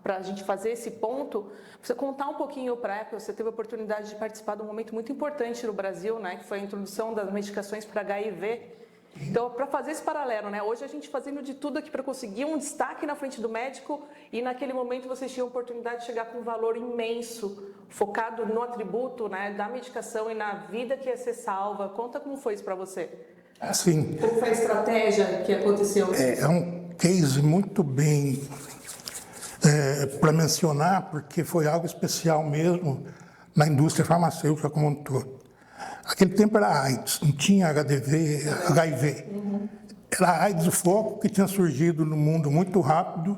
para a gente fazer esse ponto, você contar um pouquinho para a Apple. Você teve a oportunidade de participar de um momento muito importante no Brasil, né, que foi a introdução das medicações para HIV. Então, para fazer esse paralelo, né, hoje a gente fazendo de tudo aqui para conseguir um destaque na frente do médico, e naquele momento vocês tinham a oportunidade de chegar com um valor imenso, focado no atributo, né, da medicação e na vida que ia ser salva. Conta como foi isso para você. Assim, Como foi a estratégia que aconteceu? é um case muito bem para mencionar, porque foi algo especial mesmo na indústria farmacêutica como um todo. Aquele tempo era AIDS, não tinha HIV. Era AIDS o foco que tinha surgido no mundo muito rápido,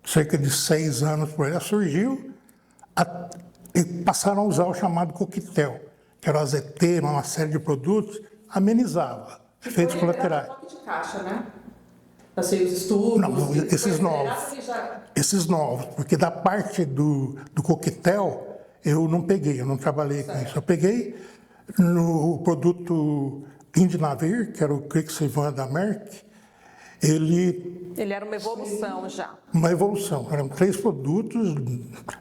cerca de 6 anos por aí, surgiu, e passaram a usar o chamado coquetel, que era o AZT, uma série de produtos, amenizava efeitos colaterais. De caixa, né? Assim, os estudos... Não, esses novos, porque da parte do coquetel eu não peguei, eu não trabalhei com isso. Eu peguei no produto Indinavir, que era o Crixivan da Merck. Ele era uma evolução já. Uma evolução. Eram 3 produtos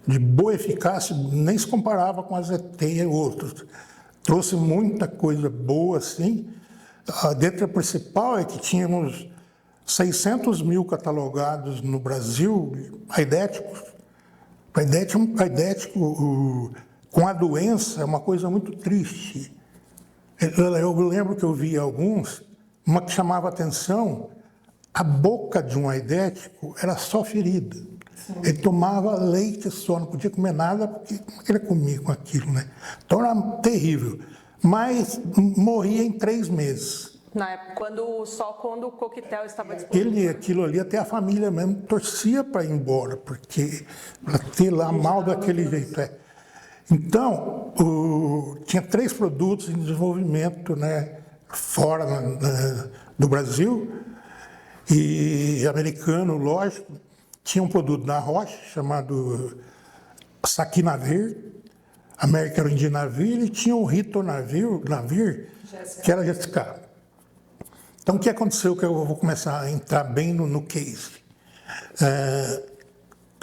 de boa eficácia, nem se comparava com a ZT e outros. Trouxe muita coisa boa, assim. Dentre a principal é que tínhamos 600 mil catalogados no Brasil, aidéticos. Aidético com a doença é uma coisa muito triste. Eu lembro que eu vi alguns, uma que chamava atenção, a boca de um aidético era só ferida. Sim. Ele tomava leite só, não podia comer nada, porque como ele comia com aquilo, né? Então era terrível. Mas morria em 3 meses. Na época, quando o coquetel estava disponível. Aquilo ali, até a família mesmo torcia para ir embora, porque para ter lá mal daquele jeito. Então, tinha 3 produtos em desenvolvimento, né, fora do Brasil, e americano, lógico. Tinha um produto da Roche chamado Saquinavir, American Indinavir, e tinha o Ritonavir, que era Jessica. Então, o que aconteceu, que eu vou começar a entrar bem no case.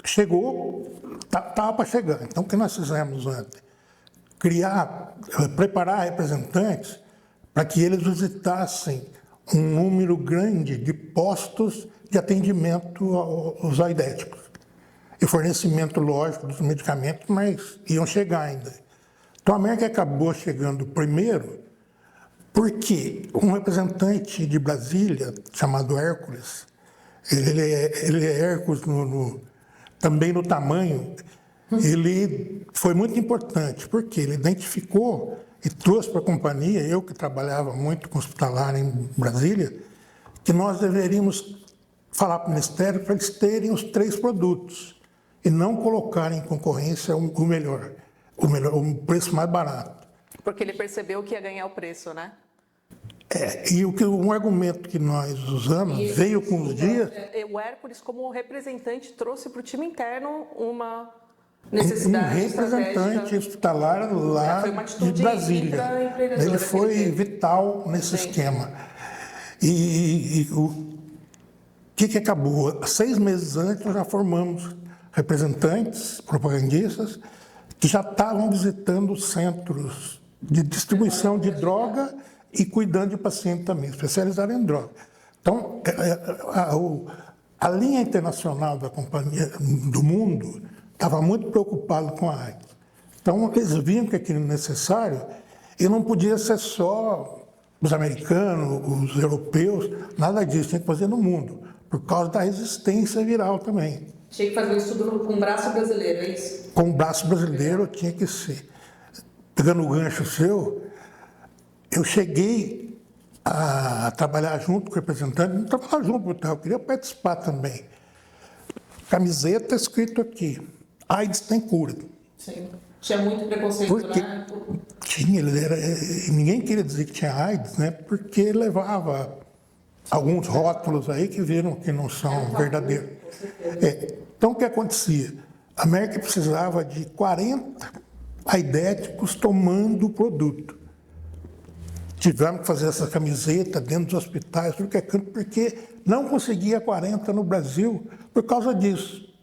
Chegou, estava para chegar. Então, o que nós fizemos antes? Preparar representantes para que eles visitassem um número grande de postos de atendimento aos aidéticos. E fornecimento, lógico, dos medicamentos, mas iam chegar ainda. Então, a Merck acabou chegando primeiro, porque um representante de Brasília, chamado Hércules, ele é Hércules também no tamanho, ele foi muito importante, porque ele identificou e trouxe para a companhia, eu que trabalhava muito com hospitalar em Brasília, que nós deveríamos falar para o Ministério para eles terem os 3 produtos e não colocarem em concorrência o melhor, o preço mais barato. Porque ele percebeu que ia ganhar o preço, né? Um argumento que nós usamos veio com os dias... O Hércules, como representante, trouxe para o time interno uma necessidade um representante hospitalar lá de Brasília. Ele foi vital nesse esquema. E o que acabou? 6 meses antes, nós já formamos representantes, propagandistas, que já estavam visitando os centros de distribuição de droga e cuidando de paciente também, especializado em droga. Então, a linha internacional da companhia do mundo estava muito preocupada com a AIDS. Então, eles viam que aquilo era necessário e não podia ser só os americanos, os europeus, nada disso, tinha que fazer no mundo, por causa da resistência viral também. Tinha que fazer um estudo com o braço brasileiro, é isso? Com o braço brasileiro tinha que ser. Pegando o gancho seu, eu cheguei a trabalhar junto com o representante, não trabalhar junto, eu queria participar também. Camiseta escrito aqui, AIDS tem cura. Sim. Tinha muito preconceito, porque né? Tinha, ninguém queria dizer que tinha AIDS, né? Porque levava alguns rótulos aí que viram que não são verdadeiros. Então, o que acontecia? A Merck precisava de 40 aidéticos tomando o produto. Tivemos que fazer essa camiseta dentro dos hospitais, tudo que é canto, porque não conseguia 40 no Brasil por causa disso.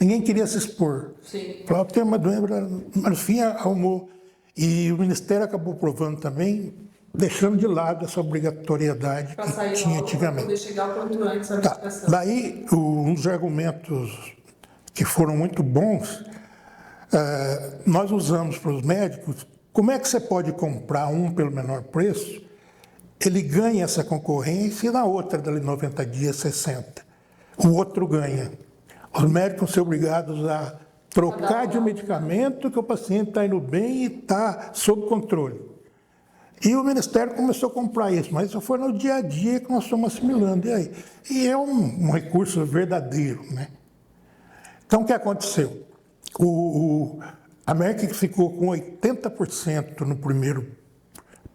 ninguém queria se expor. Sim. Falava que tem uma doença, mas no fim arrumou. E o Ministério acabou provando também, deixando de lado essa obrigatoriedade Para que sair tinha logo, para poder antigamente. chegar o quanto antes à Tá. medicação. Daí, um dos argumentos que foram muito bons, nós usamos para os médicos, como é que você pode comprar um pelo menor preço, ele ganha essa concorrência e na outra, dali 90 dias, 60. O outro ganha. Os médicos vão ser obrigados a trocar de medicamento que o paciente está indo bem e está sob controle. E o Ministério começou a comprar isso, mas isso foi no dia a dia que nós estamos assimilando. E aí? E é um recurso verdadeiro, né? Então, o que aconteceu? A Merck ficou com 80%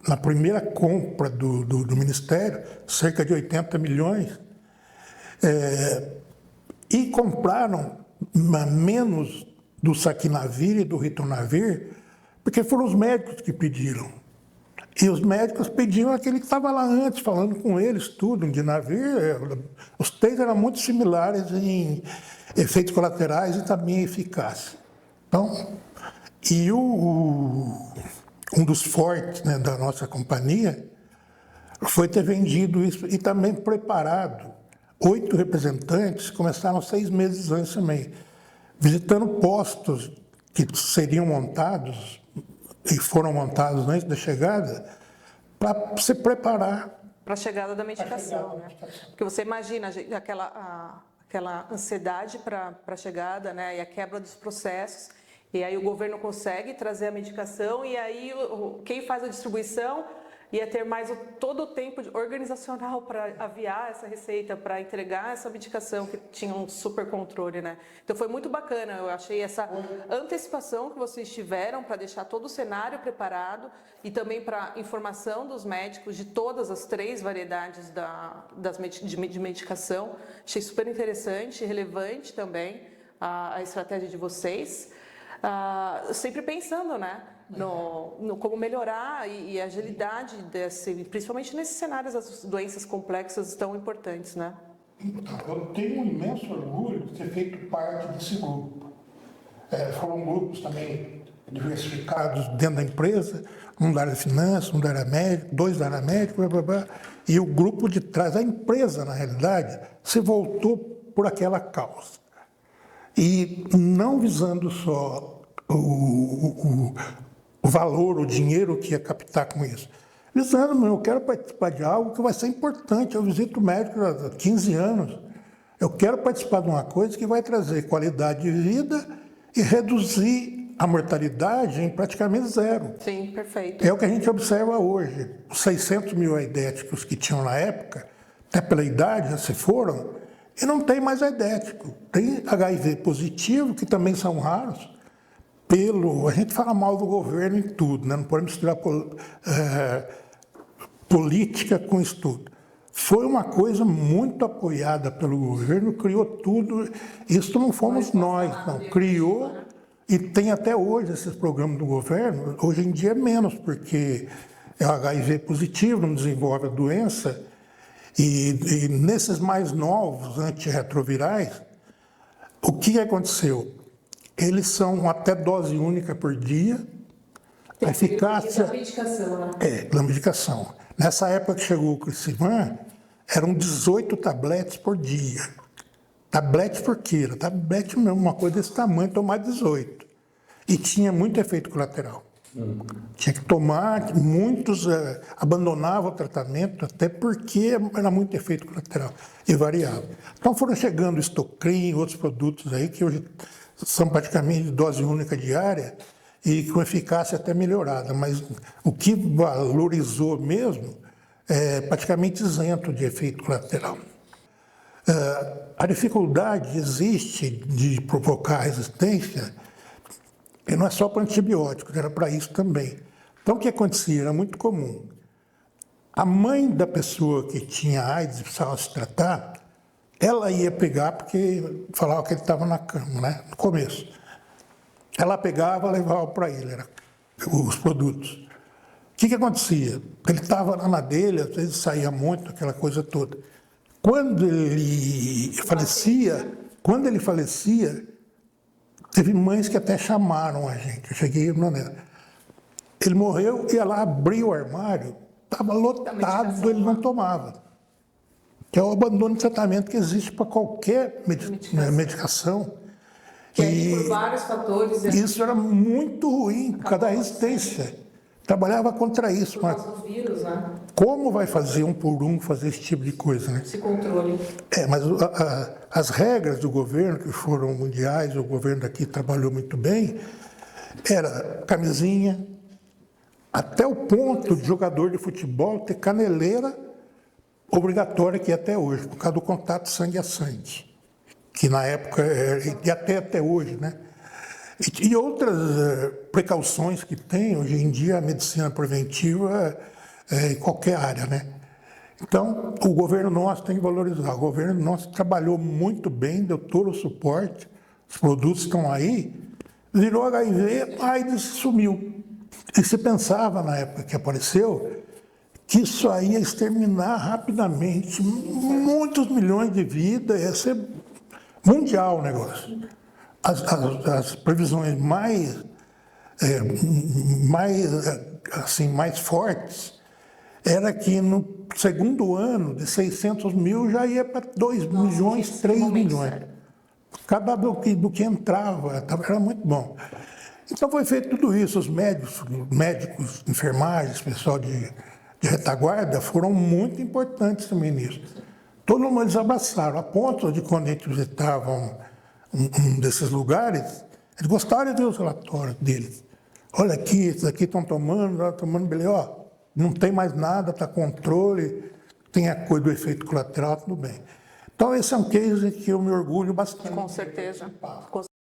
na primeira compra do Ministério, cerca de 80 milhões, e compraram menos do Saquinavir e do Ritonavir, porque foram os médicos que pediram. E os médicos pediam aquele que estava lá antes, falando com eles, tudo, de Dinavir. Os três eram muito similares em efeitos colaterais e também em eficácia. Então, e um dos fortes, né, da nossa companhia foi ter vendido isso e também preparado. 8 representantes começaram 6 meses antes também, visitando postos que seriam montados e foram montados antes da chegada, para se preparar. Para a chegada da medicação, né? Porque você imagina aquela ansiedade para a chegada, né? E a quebra dos processos, e aí o governo consegue trazer a medicação, e aí quem faz a distribuição ia ter mais todo o tempo organizacional para aviar essa receita, para entregar essa medicação que tinha um super controle, né? Então foi muito bacana, eu achei essa antecipação que vocês tiveram para deixar todo o cenário preparado e também para informação dos médicos de todas as 3 variedades de medicação. Achei super interessante e relevante também a estratégia de vocês. Sempre pensando, né? No como melhorar e a agilidade principalmente nesses cenários das doenças complexas tão importantes, né? Eu tenho um imenso orgulho de ter feito parte desse grupo. Foram grupos também diversificados dentro da empresa, um da área de finanças, um da área médica, 2 da área médica, blá, blá, blá. E o grupo de trás, a empresa, na realidade, se voltou por aquela causa. E não visando só o valor, o dinheiro que ia captar com isso. Visando, eu quero participar de algo que vai ser importante. Eu visito o médico há 15 anos. Eu quero participar de uma coisa que vai trazer qualidade de vida e reduzir a mortalidade em praticamente 0. Sim, perfeito. É o que a gente observa hoje. Os 600 mil aidéticos que tinham na época, até pela idade, já se foram, e não tem mais aidético. Tem HIV positivo, que também são raros. A gente fala mal do governo em tudo, né? Não podemos misturar política com estudo. Foi uma coisa muito apoiada pelo governo, criou tudo. Isso não fomos nós, não. Criou e tem até hoje esses programas do governo. Hoje em dia é menos, porque é o HIV positivo, não desenvolve a doença. E nesses mais novos antirretrovirais, o que aconteceu? Eles são até dose única por dia. A eficácia... Da medicação, né? Da medicação. Nessa época que chegou o Cricivan, eram 18 tabletes por dia. Tablete por quilo. Tablete mesmo, uma coisa desse tamanho, tomar 18. E tinha muito efeito colateral. Tinha que tomar, muitos abandonavam o tratamento, até porque era muito efeito colateral e variável. Então foram chegando Estocrim e outros produtos aí que hoje são praticamente de dose única diária e com eficácia até melhorada, mas o que valorizou mesmo é praticamente isento de efeito colateral. A dificuldade existe de provocar resistência, e não é só para antibióticos, era para isso também. Então o que acontecia? Era muito comum. A mãe da pessoa que tinha AIDS e precisava se tratar, ela ia pegar, porque falava que ele estava na cama, né? No começo. Ela pegava e levava para ele os produtos. O que acontecia? Ele estava lá na dele, às vezes saía muito, aquela coisa toda. Quando ele falecia, Teve mães que até chamaram a gente. Eu cheguei, ele morreu, ia lá, abriu o armário, estava lotado, ele não tomava. Que é o abandono de tratamento que existe para qualquer medicação. Que é por vários fatores. Isso era muito ruim, por causa da resistência. Trabalhava contra isso. Por causa do vírus, né? Como vai fazer um por um fazer esse tipo de coisa, né? Esse controle. Mas as regras do governo, que foram mundiais, o governo daqui trabalhou muito bem, era camisinha, até o ponto de jogador de futebol ter caneleira obrigatória, que é até hoje, por causa do contato sangue a sangue, que na época, e até hoje, né? E outras precauções que tem, hoje em dia, a medicina preventiva em qualquer área, né? Então, o governo nosso tem que valorizar. O governo nosso trabalhou muito bem, deu todo o suporte, os produtos estão aí, virou HIV, a AIDS sumiu. E se pensava, na época que apareceu, que isso aí ia exterminar rapidamente muitos milhões de vidas, ia ser mundial o negócio. As previsões mais fortes era que no segundo ano, de 600 mil, já ia para 2 milhões, 3 milhões. Cada do que entrava, era muito bom. Então foi feito tudo isso, os médicos, enfermagens, pessoal de retaguarda foram muito importantes também nisso. Todo mundo eles abraçaram, a ponto de quando a gente visitava um desses lugares, eles gostaram de ver os relatórios deles. Olha aqui, esses aqui estão tomando, beleza, ó, não tem mais nada, está controle, tem a coisa do efeito colateral, tudo bem. Então esse é um case que eu me orgulho bastante. Com certeza.